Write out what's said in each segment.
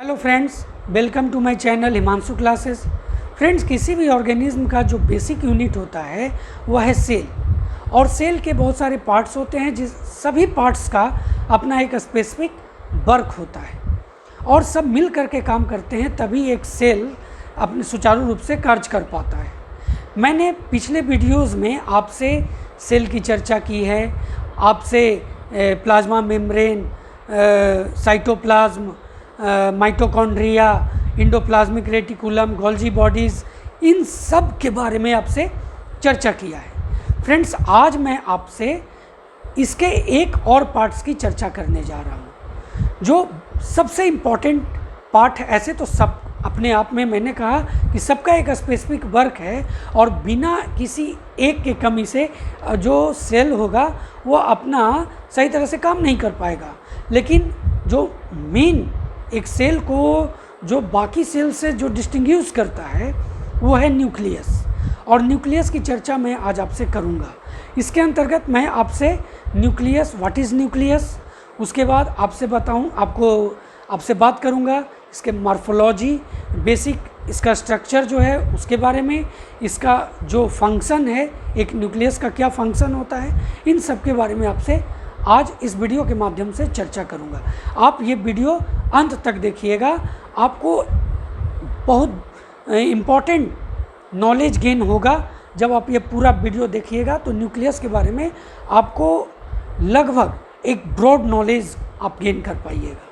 Hello friends, welcome to my channel Himanshu classes. Friends, किसी भी organism का जो बेसिक यूनिट होता है वह है सेल। और सेल के बहुत सारे पार्ट्स होते हैं, जिस सभी पार्ट्स का अपना एक स्पेसिफिक वर्क होता है और सब मिल करके काम करते हैं, तभी एक सेल अपने सुचारू रूप से कार्य कर पाता है। मैंने पिछले वीडियोज़ में आपसे सेल की चर्चा की है, आपसे plasma membrane, cytoplasm, mitochondria, endoplasmic reticulum, Golgi bodies, इन सब के बारे में आपसे चर्चा किया है। फ्रेंड्स, आज मैं आपसे इसके एक और पार्ट्स की चर्चा करने जा रहा हूँ, जो सबसे इम्पॉर्टेंट पार्ट है। ऐसे तो सब अपने आप में, मैंने कहा कि सबका एक स्पेसिफिक वर्क है और बिना किसी एक के कमी से जो सेल होगा वो अपना सही तरह से काम नहीं कर पाएगा। लेकिन जो मेन एक सेल को जो बाकी सेल से जो डिस्टिंग्विश करता है वो है न्यूक्लियस, और न्यूक्लियस की चर्चा मैं आज आपसे करूंगा। इसके अंतर्गत मैं आपसे न्यूक्लियस, व्हाट इज़ न्यूक्लियस, उसके बाद आपसे बात करूंगा इसके मॉर्फोलॉजी, बेसिक इसका स्ट्रक्चर जो है उसके बारे में, इसका जो फंक्शन है, एक न्यूक्लियस का क्या फंक्शन होता है, इन सब के बारे में आपसे आज इस वीडियो के माध्यम से चर्चा करूंगा। आप ये वीडियो अंत तक देखिएगा, आपको बहुत इम्पॉर्टेंट नॉलेज गेन होगा। जब आप ये पूरा वीडियो देखिएगा तो न्यूक्लियस के बारे में आपको लगभग एक ब्रॉड नॉलेज आप गेन कर पाइएगा।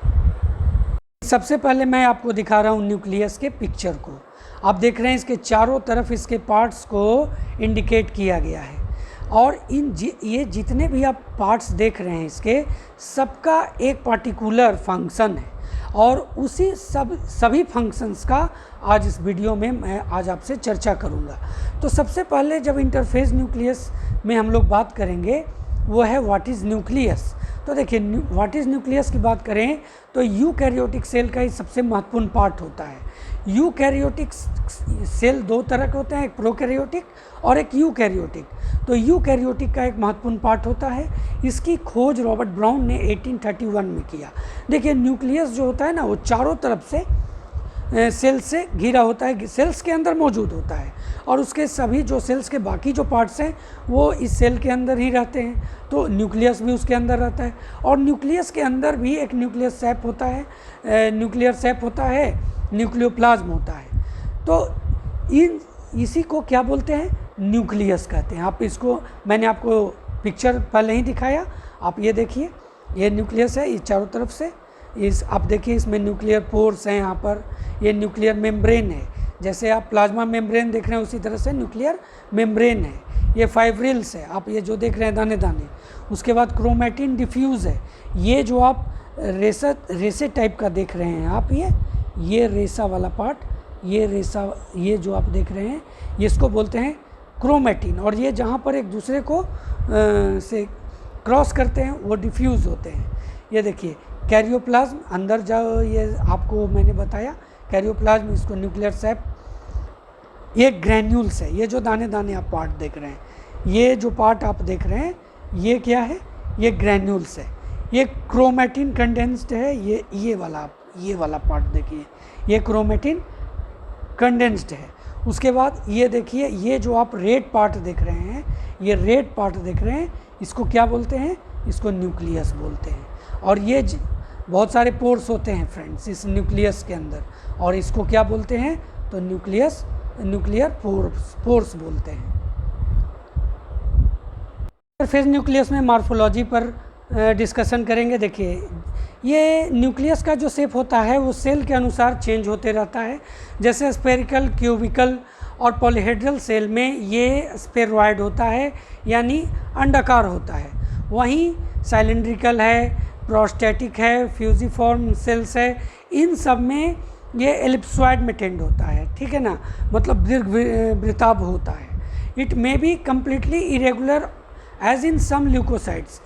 सबसे पहले मैं आपको दिखा रहा हूँ न्यूक्लियस के पिक्चर को। आप देख रहे हैं इसके चारों तरफ इसके पार्ट्स को इंडिकेट किया गया है, और ये जितने भी आप पार्ट्स देख रहे हैं इसके सबका एक पार्टिकुलर फंक्शन है, और उसी सभी फंक्शंस का आज इस वीडियो में मैं आज आपसे चर्चा करूंगा। तो सबसे पहले जब इंटरफेस न्यूक्लियस में हम लोग बात करेंगे वो है व्हाट इज़ न्यूक्लियस। तो देखिए, व्हाट इज़ न्यूक्लियस की बात करें तो यूकैरियोटिक सेल का ही सबसे महत्वपूर्ण पार्ट होता है। यूकैरियोटिक सेल दो तरह के होते हैं, एक प्रोकैरियोटिक और एक यूकैरियोटिक। तो यूकैरियोटिक का एक महत्वपूर्ण पार्ट होता है। इसकी खोज रॉबर्ट ब्राउन ने 1831 में किया। देखिए, न्यूक्लियस जो होता है ना, वो चारों तरफ से सेल से घिरा होता है, सेल्स के अंदर मौजूद होता है, और उसके सभी जो सेल्स के बाकी जो पार्ट्स हैं वो इस सेल के अंदर ही रहते हैं। तो न्यूक्लियस भी उसके अंदर रहता है, और न्यूक्लियस के अंदर भी एक न्यूक्लियस सैप होता है, न्यूक्लियर सैप होता है, न्यूक्लियोप्लाज्म होता है। तो इसी को क्या बोलते हैं, न्यूक्लियस कहते हैं। आप इसको, मैंने आपको पिक्चर पहले ही दिखाया, आप ये देखिए, ये न्यूक्लियस है, ये चारों तरफ से आप देखिए, इसमें न्यूक्लियर पोर्स हैं, यहाँ पर ये न्यूक्लियर मेम्ब्रेन है। जैसे आप प्लाज्मा मेम्ब्रेन देख रहे हैं उसी तरह से न्यूक्लियर मेम्ब्रेन है। ये फाइब्रिल्स है, आप ये जो देख रहे हैं दाने दाने। उसके बाद क्रोमैटिन डिफ्यूज़ है। ये जो आप रेसे टाइप का देख रहे हैं आप, ये रेसा वाला पार्ट, ये जो आप देख रहे हैं ये इसको बोलते हैं क्रोमैटिन, और ये जहाँ पर एक दूसरे को से क्रॉस करते हैं वो डिफ्यूज़ होते हैं। ये देखिए, कैरियोप्लाज्म अंदर जाओ, ये आपको मैंने बताया कैरियोप्लाज्म, इसको न्यूक्लियर सैप। ये ग्रैन्यूल्स है, ये जो दाने दाने आप पार्ट देख रहे हैं, ये जो पार्ट आप देख रहे हैं ये क्या है, ये ग्रैन्यूल्स है। ये क्रोमैटिन कंडेंस्ड है, ये वाला पार्ट देखिए, ये क्रोमैटिन कंडेंस्ड है। उसके बाद ये देखिए, ये जो आप रेड पार्ट देख रहे हैं, ये रेड पार्ट देख रहे हैं, इसको क्या बोलते हैं, इसको न्यूक्लियस बोलते हैं। और ये बहुत सारे पोर्स होते हैं फ्रेंड्स इस न्यूक्लियस के अंदर, और इसको क्या बोलते हैं, तो न्यूक्लियर पोर्स बोलते हैं। फिर न्यूक्लियस में मॉर्फोलॉजी पर डिस्कशन करेंगे। देखिए, ये न्यूक्लियस का जो शेप होता है वो सेल के अनुसार चेंज होते रहता है। जैसे स्फेरिकल, क्यूबिकल और पॉलीहेड्रल सेल में ये स्फेरॉइड होता है, यानी अंडाकार होता है। वहीं साइलिंड्रिकल है, प्रोस्टैटिक है, फ्यूजिफॉर्म सेल्स है, इन सब में ये एलिप्सॉइड में टेंड होता है, ठीक है ना, मतलब दीर्घ वृत्ताभ होता है। It may be completely irregular as in some leucocytes,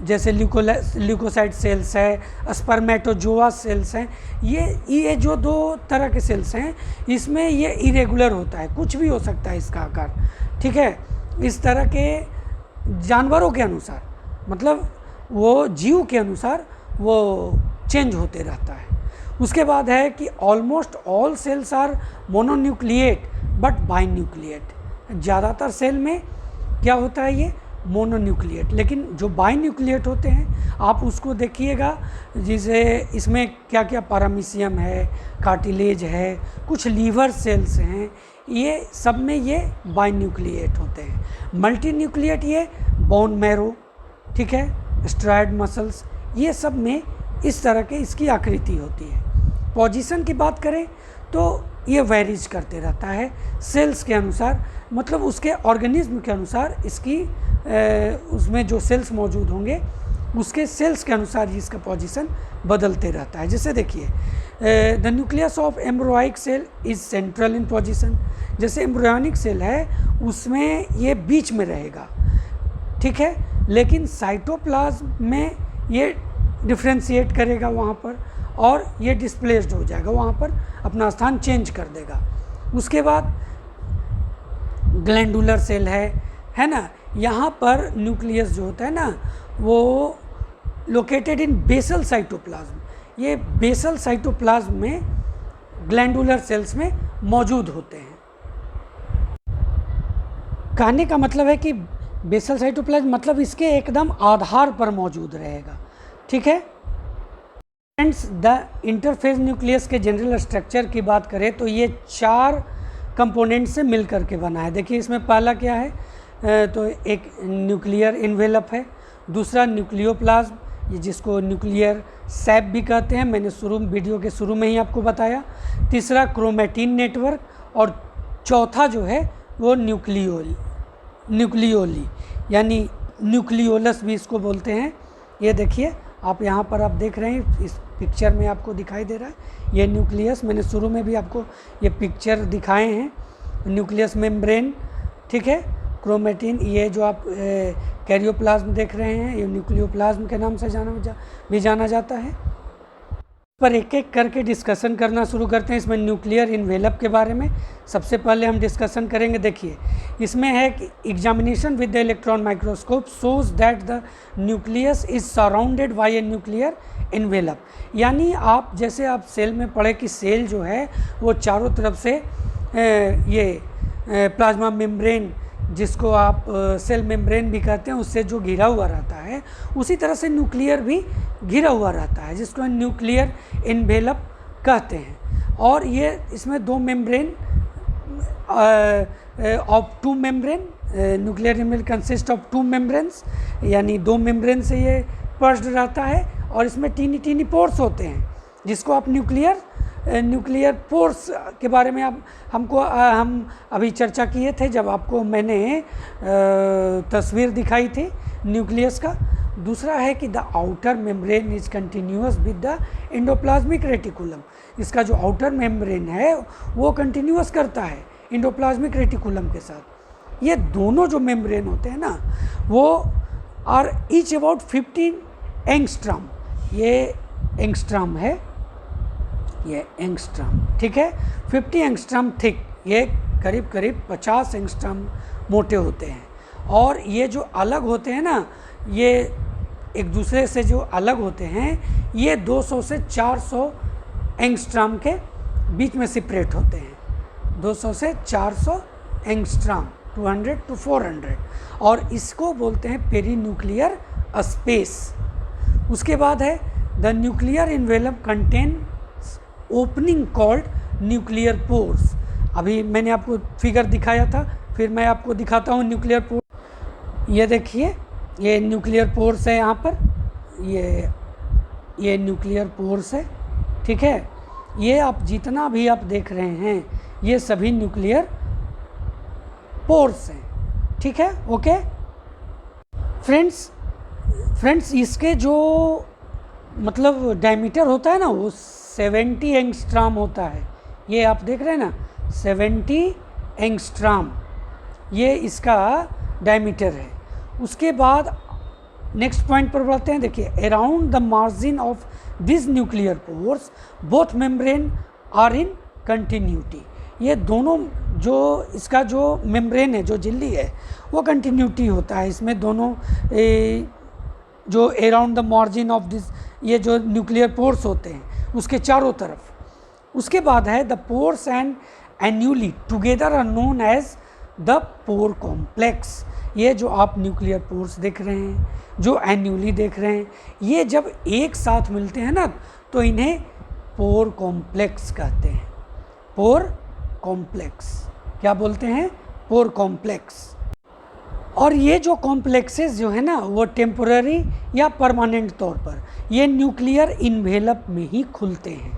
जैसे ल्यूकोसाइट सेल्स है, स्पर्मेटोजोआ सेल्स हैं। ये जो दो तरह के सेल्स हैं, इसमें ये इरेगुलर होता है, कुछ भी हो सकता है इसका आकार, ठीक है। इस तरह के जानवरों के अनुसार, मतलब वो जीव के अनुसार वो चेंज होते रहता है। उसके बाद है कि almost all cells are mononucleate but binucleate. ज़्यादातर सेल में क्या होता है, ये मोनोन्यूक्लिएट, लेकिन जो बाइन्यूक्लिएट होते हैं आप उसको देखिएगा, जिसे इसमें क्या क्या पैरामीशियम है, कार्टिलेज है, कुछ लीवर सेल्स हैं, ये सब में ये बाइन्यूक्लिएट होते हैं। मल्टीन्यूक्लिएट ये बोन मैरो, ठीक है, स्ट्राइड मसल्स, ये सब में इस तरह के इसकी आकृति होती है। पोजीशन की बात करें तो ये वेरीज करते रहता है सेल्स के अनुसार, मतलब उसके ऑर्गेनिज्म के अनुसार इसकी उसमें जो सेल्स मौजूद होंगे उसके सेल्स के अनुसार ही इसका पोजीशन बदलते रहता है। जैसे देखिए, the nucleus of embryonic cell is central in position. जैसे एम्ब्रोयनिक सेल है उसमें ये बीच में रहेगा, ठीक है, लेकिन साइटोप्लाज्म में ये डिफ्रेंशिएट करेगा वहाँ पर, और ये डिस्प्लेस्ड हो जाएगा, वहाँ पर अपना स्थान चेंज कर देगा। उसके बाद ग्लैंडुलर सेल है ना, यहाँ पर न्यूक्लियस जो होता है ना वो लोकेटेड इन बेसल साइटोप्लाज्म। ये बेसल साइटोप्लाज्म में ग्लैंडुलर सेल्स में मौजूद होते हैं। कहने का मतलब है कि बेसल साइटोप्लाज्म मतलब इसके एकदम आधार पर मौजूद रहेगा, ठीक है। फ्रेंड्स, द इंटरफेज न्यूक्लियस के जनरल स्ट्रक्चर की बात करें तो ये 4 कंपोनेंट से मिल करके बना है। देखिए इसमें पहला क्या है, तो एक न्यूक्लियर इन्वेलप है, दूसरा न्यूक्लियोप्लाज्म, ये जिसको न्यूक्लियर सैप भी कहते हैं, मैंने वीडियो के शुरू में ही आपको बताया। तीसरा क्रोमेटिन नेटवर्क, और चौथा जो है वो न्यूक्लियोली यानी न्यूक्लियोलस भी इसको बोलते हैं। ये देखिए आप यहाँ पर आप देख रहे हैं, इस पिक्चर में आपको दिखाई दे रहा है ये न्यूक्लियस, मैंने शुरू में भी आपको ये पिक्चर दिखाए हैं। न्यूक्लियस मेम्ब्रेन, ठीक है, क्रोमेटिन, ये जो आप कैरियोप्लाज्म देख रहे हैं ये न्यूक्लियोप्लाज्म के नाम से जाना जाता है। पर एक एक करके डिस्कशन करना शुरू करते हैं। इसमें न्यूक्लियर इन्वेलप के बारे में सबसे पहले हम डिस्कशन करेंगे। देखिए इसमें है कि examination with the electron microscope shows that the nucleus is surrounded by a nuclear envelope. यानी आप जैसे आप सेल में पढ़े कि सेल जो है वो चारों तरफ से ये प्लाज्मा मेम्ब्रेन, जिसको आप सेल मेम्ब्रेन भी कहते हैं, उससे जो घिरा हुआ रहता है, उसी तरह से न्यूक्लियर भी घिरा हुआ रहता है, जिसको न्यूक्लियर इन्वेलप कहते हैं। और ये इसमें 2 membrane of 2 membrane, nuclear envelope consist of 2 membranes, यानी 2 मेम्ब्रेन से ये पर्स्ड रहता है, और इसमें टीनी टीनी पोर्स होते हैं, जिसको आप न्यूक्लियर पोर्स के बारे में हम अभी चर्चा किए थे जब आपको मैंने तस्वीर दिखाई थी न्यूक्लियस का। दूसरा है कि the outer membrane is continuous with the endoplasmic reticulum. इसका जो आउटर मेम्ब्रेन है वो कंटिन्यूअस करता है एंडोप्लाज्मिक रेटिकुलम के साथ। ये दोनों जो मेम्ब्रेन होते हैं ना वो आर ईच अबाउट 15 एंगस्ट्रॉम। ये एंगस्ट्रॉम है, ये एंगस्ट्रॉम, ठीक है, 50 एंगस्ट्रॉम थिक, ये करीब 50 एंगस्ट्रॉम मोटे होते हैं। और ये जो अलग होते हैं ना, ये एक दूसरे से जो अलग होते हैं ये 200 से 400 एंगस्ट्रॉम के बीच में सेपरेट होते हैं। 200 से 400 एंगस्ट्रॉम, 200 to 400, और इसको बोलते हैं पेरीन्यूक्लियर स्पेस। उसके बाद है the nuclear envelope contain opening called nuclear pores. अभी मैंने आपको फिगर दिखाया था, फिर मैं आपको दिखाता हूँ न्यूक्लियर पोर्स। ये देखिए ये न्यूक्लियर पोर्स है, यहाँ पर ये न्यूक्लियर पोर्स है, ठीक है। ये आप जितना भी आप देख रहे हैं ये सभी न्यूक्लियर पोर्स हैं, ठीक है, ओके। फ्रेंड्स इसके जो मतलब डायमीटर होता है ना वो 70 एंगस्ट्रॉम होता है। ये आप देख रहे हैं ना 70 एंगस्ट्रॉम, ये इसका डायमीटर है। उसके बाद नेक्स्ट पॉइंट पर बढ़ते हैं। देखिए around the margin of this nuclear pores both membrane are in continuity. ये दोनों जो इसका जो मेम्ब्रेन है, जो झिल्ली है, वो कंटिन्यूटी होता है इसमें दोनों जो around the margin of this, ये जो न्यूक्लियर पोर्स होते हैं उसके चारों तरफ। उसके बाद है the pores and annuli together are known as the pore complex. ये जो आप न्यूक्लियर पोर्स देख रहे हैं, जो एन्यूली देख रहे हैं, ये जब एक साथ मिलते हैं ना तो इन्हें पोर कॉम्प्लेक्स कहते हैं। पोर कॉम्प्लेक्स क्या बोलते हैं? Pore complex. और ये जो कॉम्प्लेक्सेस जो है ना वो टेम्पोररी या परमानेंट तौर पर ये न्यूक्लियर इन्वेलप में ही खुलते हैं।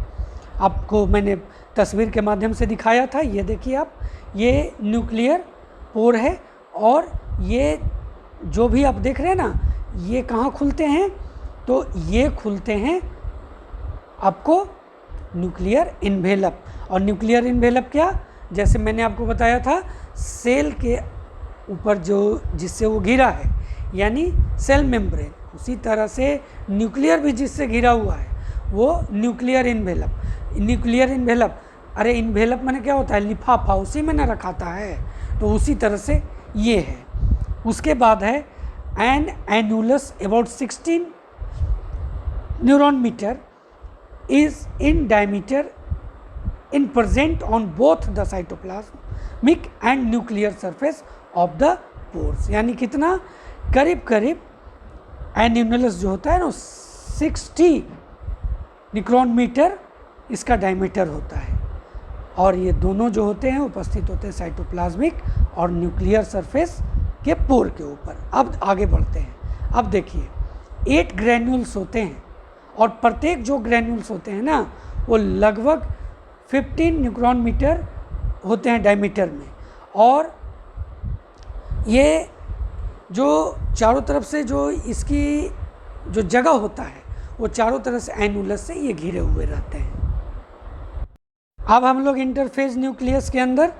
आपको मैंने तस्वीर के माध्यम से दिखाया था, ये देखिए आप, ये न्यूक्लियर पोर है और ये जो भी आप देख रहे हैं ना ये कहाँ खुलते हैं? तो ये खुलते हैं आपको न्यूक्लियर इन्वेलप। और न्यूक्लियर इन्वेलप क्या? जैसे मैंने आपको बताया था, सेल के ऊपर जो जिससे वो घिरा है यानी सेल मेम्ब्रेन, उसी तरह से न्यूक्लियर भी जिससे घिरा हुआ है वो न्यूक्लियर इन्वेलप। न्यूक्लियर इन्वेलप, अरे इन्वेलप माने क्या होता है? लिफाफा, उसी में न रखाता है, तो उसी तरह से ये है। उसके बाद है an annulus about 16 nanometre is in diameter in present on both the cytoplasmic and nuclear surface of the pores. यानी कितना? करीब करीब एन्यूलस जो होता है ना 60 निक्रोन मीटर इसका डायमीटर होता है। और ये दोनों जो होते हैं उपस्थित होते हैं साइटोप्लाज्मिक और न्यूक्लियर सरफेस के पोर के ऊपर। अब आगे बढ़ते हैं। अब देखिए 8 ग्रैन्यूल्स होते हैं और प्रत्येक जो ग्रैन्यूल्स होते हैं ना वो लगभग 15 न्यूक्रॉन मीटर होते हैं डायमीटर में। और ये जो चारों तरफ से जो इसकी जो जगह होता है वो चारों तरफ से एनुलस से ये घिरे हुए रहते हैं। अब हम लोग इंटरफेस न्यूक्लियस के अंदर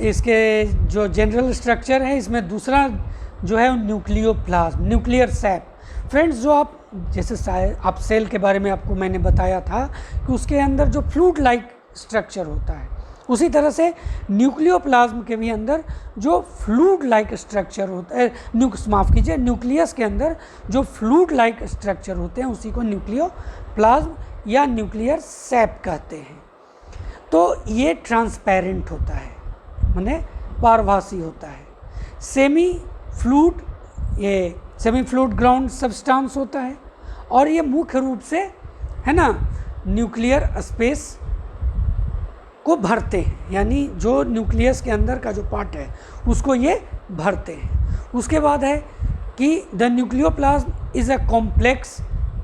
इसके जो जनरल स्ट्रक्चर है इसमें दूसरा जो है न्यूक्लियोप्लाज्म, न्यूक्लियर सैप। फ्रेंड्स, जो आप जैसे आप सेल के बारे में आपको मैंने बताया था कि उसके अंदर जो फ्लूइड लाइक स्ट्रक्चर होता है, उसी तरह से न्यूक्लियोप्लाज्म के भी अंदर जो फ्लूइड लाइक स्ट्रक्चर होता है, माफ़ कीजिए, न्यूक्लियस के अंदर जो फ्लूइड लाइक स्ट्रक्चर होते हैं उसी को न्यूक्लियोप्लाज्म या न्यूक्लियर सैप कहते हैं। तो ये ट्रांसपेरेंट होता है, माने पारभासी होता है। सेमी फ्लूइड, ये सेमी फ्लूइड ग्राउंड सब्सटेंस होता है और ये मुख्य रूप से है ना न्यूक्लियर स्पेस को भरते हैं, यानी जो न्यूक्लियस के अंदर का जो पार्ट है उसको ये भरते हैं। उसके बाद है कि the nucleoplasm is a complex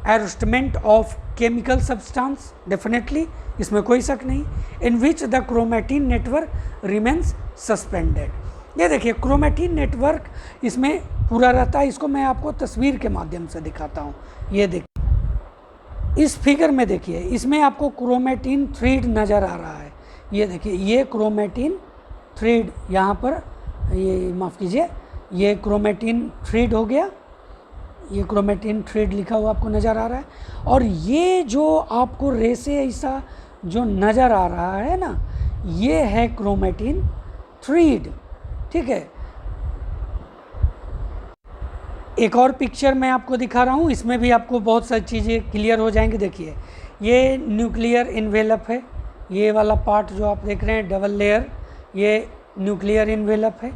assortment of chemical substance, definitely इसमें कोई शक नहीं, in which the chromatin network remains suspended. ये देखिए क्रोमैटिन नेटवर्क इसमें पूरा रहता है। इसको मैं आपको तस्वीर के माध्यम से दिखाता हूँ। ये देखिए इस फिगर में, देखिए इसमें आपको क्रोमैटिन थ्रेड नज़र आ रहा है। ये देखिए ये क्रोमैटिन थ्रेड यहाँ पर, ये माफ़ कीजिए, ये क्रोमैटिन थ्रेड हो गया, ये क्रोमैटिन थ्रेड लिखा हुआ आपको नज़र आ रहा है। और ये जो आपको रेसे ऐसा जो नज़र आ रहा है ना, ये है क्रोमैटिन थ्रेड, ठीक है। एक और पिक्चर मैं आपको दिखा रहा हूँ, इसमें भी आपको बहुत सारी चीज़ें क्लियर हो जाएंगी। देखिए ये न्यूक्लियर इन्वेलप है, ये वाला पार्ट जो आप देख रहे हैं डबल लेयर, ये न्यूक्लियर इन्वेलप है।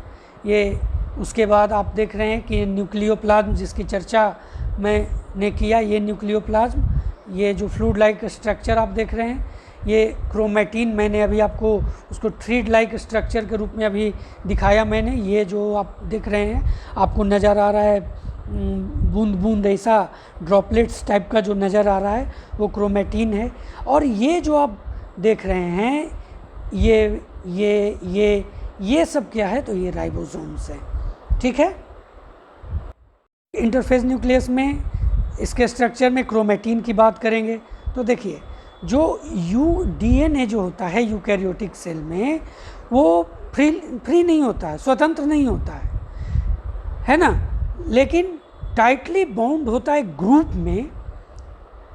ये उसके बाद आप देख रहे हैं कि न्यूक्लियोप्लाज्म जिसकी चर्चा मैंने किया, ये न्यूक्लियोप्लाज्म, ये जो फ्लूइड लाइक स्ट्रक्चर आप देख रहे हैं, ये क्रोमैटिन मैंने अभी आपको उसको थ्रेड लाइक स्ट्रक्चर के रूप में अभी दिखाया मैंने। ये जो आप देख रहे हैं आपको नज़र आ रहा है बूंद बूंद ऐसा ड्रॉपलेट्स टाइप का जो नज़र आ रहा है वो क्रोमैटिन है। और ये जो आप देख रहे हैं ये सब क्या है? तो ये राइबोसोम्स है, ठीक है। इंटरफेस न्यूक्लियस में इसके स्ट्रक्चर में क्रोमैटिन की बात करेंगे तो देखिए जो डीएनए जो होता है यूकैरियोटिक सेल में वो फ्री नहीं होता है, स्वतंत्र नहीं होता है ना, लेकिन टाइटली बाउंड होता है ग्रुप में,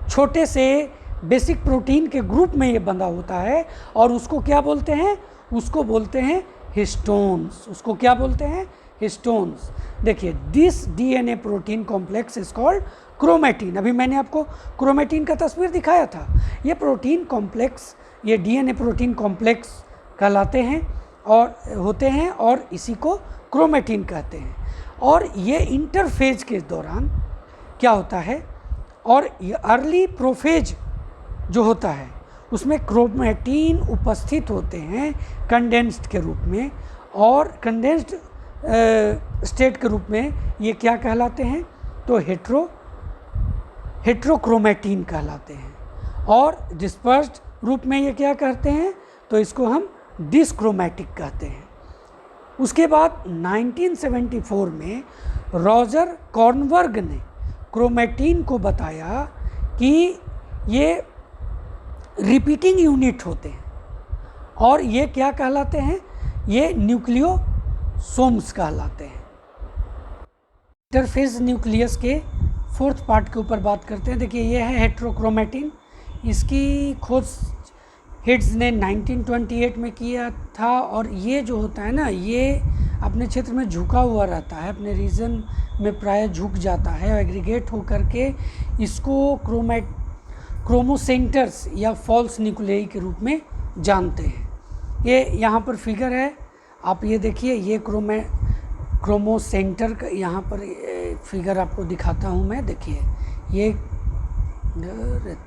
छोटे से बेसिक प्रोटीन के ग्रुप में ये बंधा होता है। और उसको क्या बोलते हैं? उसको बोलते हैं हिस्टोन्स। उसको क्या बोलते हैं? हिस्टोन्स। देखिए this DNA protein complex is called chromatin. अभी मैंने आपको क्रोमेटिन का तस्वीर दिखाया था। ये प्रोटीन कॉम्प्लेक्स, ये डीएनए प्रोटीन कॉम्प्लेक्स कहलाते हैं और होते हैं और इसी को क्रोमेटिन कहते हैं। और ये इंटरफेज के दौरान क्या होता है, और ये अर्ली प्रोफेज जो होता है उसमें क्रोमेटिन उपस्थित होते हैं कंडेंस्ड के रूप में, और कंडेंस्ड स्टेट के रूप में ये क्या कहलाते हैं, तो हेट्रोक्रोमेटिन कहलाते हैं। और डिस्पर्स्ड रूप में ये क्या कहते हैं, तो इसको हम डिस्क्रोमैटिक कहते हैं। उसके बाद 1974 में रॉजर कॉर्नवर्ग ने क्रोमेटिन को बताया कि ये रिपीटिंग यूनिट होते हैं और ये क्या कहलाते हैं, ये न्यूक्लियोसोम्स कहलाते हैं। इंटरफेज न्यूक्लियस के फोर्थ पार्ट के ऊपर बात करते हैं। देखिए ये है हेट्रोक्रोमेटिन। इसकी खोज हिट्स ने 1928 में किया था और ये जो होता है ना, ये अपने क्षेत्र में झुका हुआ रहता है, अपने रीजन में प्राय झुक जाता है, एग्रीगेट होकर के इसको क्रोमोसेंटर्स या फॉल्स न्यूक्लियाई के रूप में जानते हैं। ये यहाँ पर फिगर है, आप ये देखिए, ये क्रोमोसेंटर का यहाँ पर फिगर आपको दिखाता हूँ मैं। देखिए ये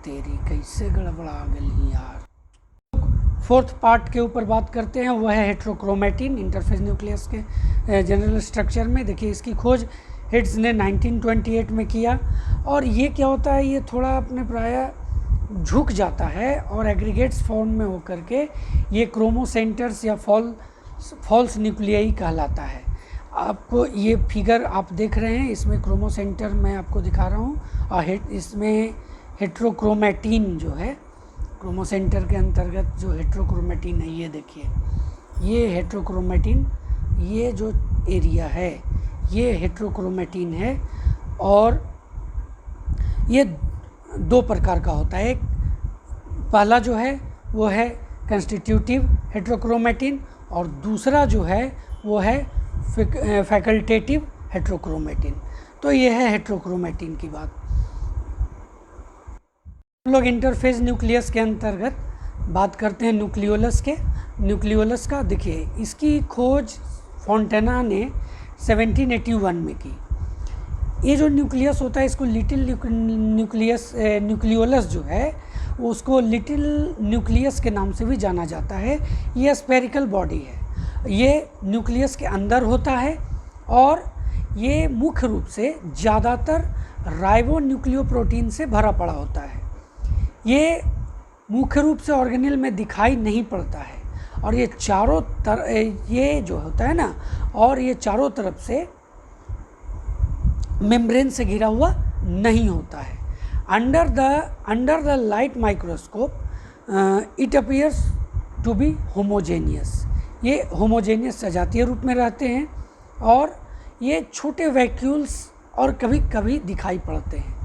तेरी कैसे गड़बड़ा गई यार। फोर्थ पार्ट के ऊपर बात करते हैं, वह है हेट्रोक्रोमेटिन इंटरफेज न्यूक्लियस के जनरल स्ट्रक्चर में। देखिए इसकी खोज हिट्स ने 1928 में किया और ये क्या होता है, ये थोड़ा अपने प्राय झुक जाता है और एग्रीगेट्स फॉर्म में होकर के ये क्रोमोसेंटर्स या फॉल्स न्यूक्लियाई कहलाता है। आपको ये फिगर आप देख रहे हैं, इसमें क्रोमोसेंटर मैं आपको दिखा रहा हूँ और इसमें हेट्रोक्रोमेटिन जो है, क्रोमोसेंटर के अंतर्गत जो हेट्रोक्रोमेटिन है, ये देखिए ये हेट्रोक्रोमेटिन, ये जो एरिया है ये हेट्रोक्रोमेटिन है। और ये दो प्रकार का होता है। एक पहला जो है वो है कंस्टिट्यूटिव हेट्रोक्रोमेटिन और दूसरा जो है वो है फैकल्टेटिव हेट्रोक्रोमेटिन। तो ये है हेट्रोक्रोमेटिन की बात। हम लोग इंटरफेज न्यूक्लियस के अंतर्गत बात करते हैं न्यूक्लियोलस का। देखिए इसकी खोज फोंटेना ने 1781 में की। ये जो न्यूक्लियस होता है इसको लिटिल न्यूक्लियोलस जो है वो उसको लिटिल न्यूक्लियस के नाम से भी जाना जाता है। ये स्फेरिकल बॉडी है, ये न्यूक्लियस के अंदर होता है और ये मुख्य रूप से ज़्यादातर राइबोन्यूक्लियोप्रोटीन से भरा पड़ा होता है। ये मुख्य रूप से ऑर्गेनेल में दिखाई नहीं पड़ता है और ये चारों तरफ, ये जो होता है ना, और ये चारों तरफ से मेम्ब्रेन से घिरा हुआ नहीं होता है। Under the light microscope it appears to be homogeneous. ये होमोजेनियस सजातीय रूप में रहते हैं और ये छोटे वैक्यूल्स और कभी कभी दिखाई पड़ते हैं।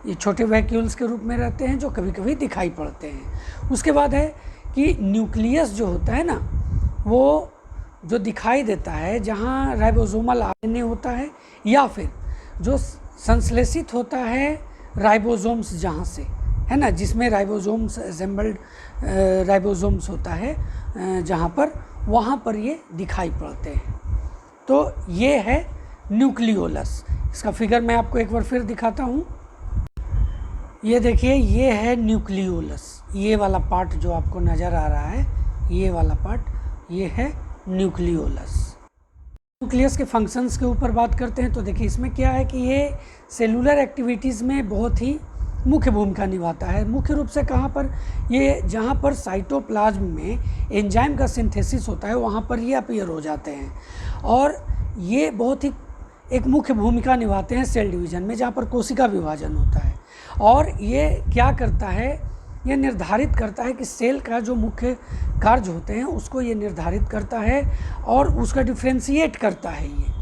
ये छोटे वैक्यूल्स के रूप में रहते हैं जो कभी कभी दिखाई पड़ते हैं। उसके बाद है कि न्यूक्लियस जो होता है ना, वो जो दिखाई देता है जहाँ राइबोसोमल आरएनए होता है या फिर जो संश्लेषित होता है राइबोसोम्स जहाँ से, है ना, जिसमें राइबोसोम्स असेंबल्ड राइबोसोम्स होता है जहाँ पर, वहाँ पर ये दिखाई पड़ते हैं। तो ये है न्यूक्लियोलस। इसका फिगर मैं आपको एक बार फिर दिखाता हूँ। ये देखिए ये है न्यूक्लियोलस। ये वाला पार्ट जो आपको नज़र आ रहा है, ये वाला पार्ट, ये है न्यूक्लियोलस। न्यूक्लियस के फंक्शंस के ऊपर बात करते हैं तो देखिए इसमें क्या है कि ये सेलुलर एक्टिविटीज़ में बहुत ही मुख्य भूमिका निभाता है। मुख्य रूप से कहाँ पर, ये जहाँ पर साइटोप्लाज्म में एंजाइम का सिंथेसिस होता है वहाँ पर ये अपीयर हो जाते हैं और ये बहुत ही एक मुख्य भूमिका निभाते हैं सेल डिवीज़न में, जहाँ पर कोशिका विभाजन होता है। और ये क्या करता है, ये निर्धारित करता है कि सेल का जो मुख्य कार्य होते हैं उसको ये निर्धारित करता है और उसका डिफ्रेंशिएट करता है ये।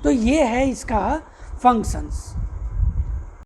तो ये है इसका फंक्शंस।